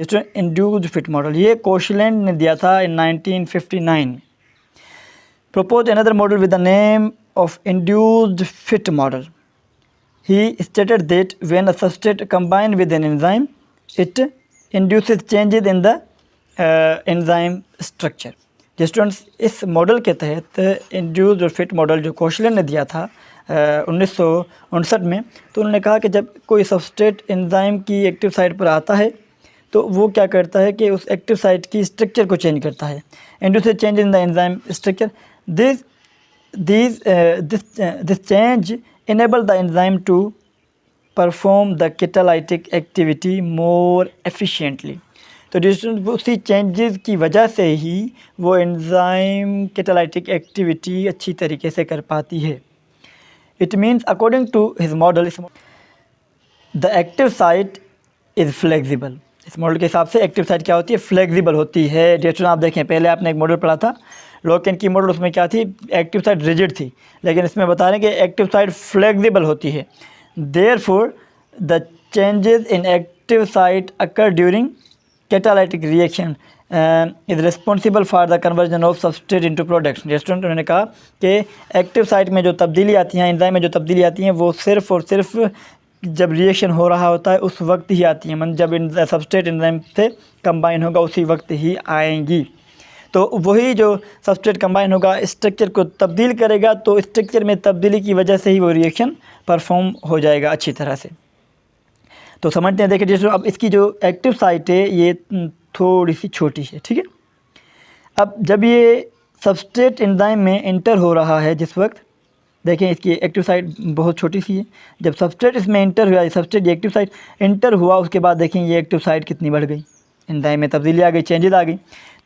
Induced fit model, ये Koshland ने दिया था इन 1959। Propose another model with the name of induced fit model. He stated that when a substrate combine with an enzyme, it induces changes in the enzyme structure। Students, इस model के तहत induced और fit model जो Koshland ने दिया था 1959 में, तो उन्होंने कहा कि जब कोई सबस्ट्रेट एंजाइम की एक्टिव साइट पर आता है तो वो क्या करता है कि उस एक्टिव साइट की स्ट्रक्चर को चेंज करता है, induces change in the enzyme structure. This change enable the enzyme to perform the catalytic activity more efficiently। तो उसी चेंजेस की वजह से ही वो एंजाइम कैटालाइटिक एक्टिविटी अच्छी तरीके से कर पाती है। It means according to his model the active site is flexible. इस मॉडल के हिसाब से एक्टिव साइट क्या होती है, फ्लेक्सिबल होती है। जैसे आप देखें, पहले आपने एक मॉडल पढ़ा था लॉक एंड की मॉडल, उसमें क्या थी, एक्टिव साइट रिजिड थी, लेकिन इसमें बता रहे हैं कि एक्टिव साइट फ्लेक्सिबल होती है। Therefore the changes in active site occur during catalytic reaction is responsible for the conversion of substrate into products. Restaurant उन्होंने कहा कि एक्टिव साइट में जो तब्दीली आती हैं, एंजाइम में जो तब्दीली आती हैं, वो सिर्फ़ और सिर्फ जब रिएक्शन हो रहा होता है उस वक्त ही आती हैं, मतलब जब सबस्ट्रेट एंजाइम से कंबाइन होगा उसी वक्त ही आएंगी। तो वही जो सबस्ट्रेट कंबाइन होगा स्ट्रक्चर को तब्दील करेगा, तो स्ट्रक्चर में तब्दीली की वजह से ही वो रिएक्शन परफॉर्म हो जाएगा अच्छी तरह से। तो समझते हैं, देखिए जैसे अब इसकी जो एक्टिव साइट है ये थोड़ी सी छोटी है, ठीक है। अब जब ये सबस्ट्रेट एंजाइम में इंटर हो रहा है, जिस वक्त देखें इसकी एक्टिव साइट बहुत छोटी सी है, जब सबस्ट्रेट इसमें इंटर हुआ, सबस्ट्रेट ये एक्टिव साइट इंटर हुआ, उसके बाद देखें ये एक्टिव साइट कितनी बढ़ गई, एंजाइम में तब्दीली आ गई, चेंजेस आ गई।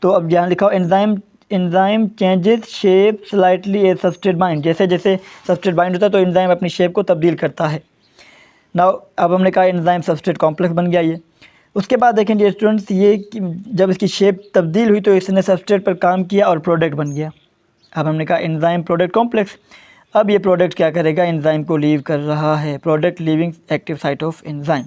तो अब यहाँ लिखा हो enzyme changes shape slightly as substrate bind. जैसे जैसे सबस्ट्रेट बाइंड होता है तो एंजाइम अपनी शेप को तब्दील करता है। नाउ अब हमने कहा एंजाइम सबस्ट्रेट कॉम्प्लेक्स बन गया ये। उसके बाद देखें जी स्टूडेंट्स, ये जब इसकी शेप तब्दील हुई तो इसने सबस्ट्रेट पर काम किया और प्रोडक्ट बन गया। अब हमने कहा एंजाइम प्रोडक्ट कॉम्प्लेक्स। अब ये प्रोडक्ट क्या करेगा, एंजाइम को लीव कर रहा है, product leaving active site of enzyme.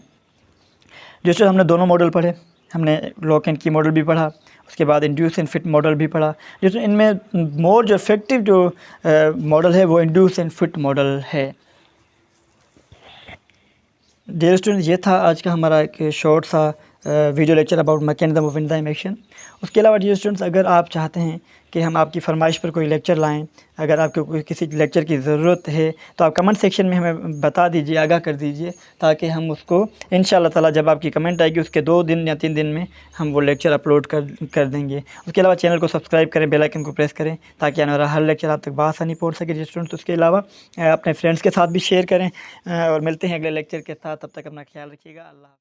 जैसे हमने दोनों मॉडल पढ़े, हमने लॉक एंड की मॉडल भी पढ़ा, उसके बाद इंड्यूस एंड फिट मॉडल भी पढ़ा। जैसे इनमें मोर जो इफेक्टिव जो मॉडल है वो इंड्यूस एंड फिट मॉडल है। डियर स्टूडेंट, ये था आज का हमारा एक शॉर्ट सा video lecture about mechanism of enzyme action. उसके अलावा डियर स्टूडेंट्स, अगर आप चाहते हैं कि हम आपकी फरमाइश पर कोई लेक्चर लाएं, अगर आपको कोई किसी लेक्चर की ज़रूरत है तो आप कमेंट सेक्शन में हमें बता दीजिए, आगाह कर दीजिए, ताकि हम उसको इंशाअल्लाह ताला जब आपकी कमेंट आएगी उसके 2 दिन या 3 दिन में हम वो लेक्चर अपलोड कर देंगे। उसके अलावा चैनल को सब्सक्राइब करें, बेल आइकन को प्रेस करें, ताकि आने वाला हर लेक्चर आप तक बआसानी पहुँच सके डियर स्टूडेंट्स। उसके अलावा अपने फ्रेंड्स के साथ भी शेयर करें और मिलते हैं अगले लेक्चर के साथ। तब तक अपना ख्याल रखिएगा। अल्लाह।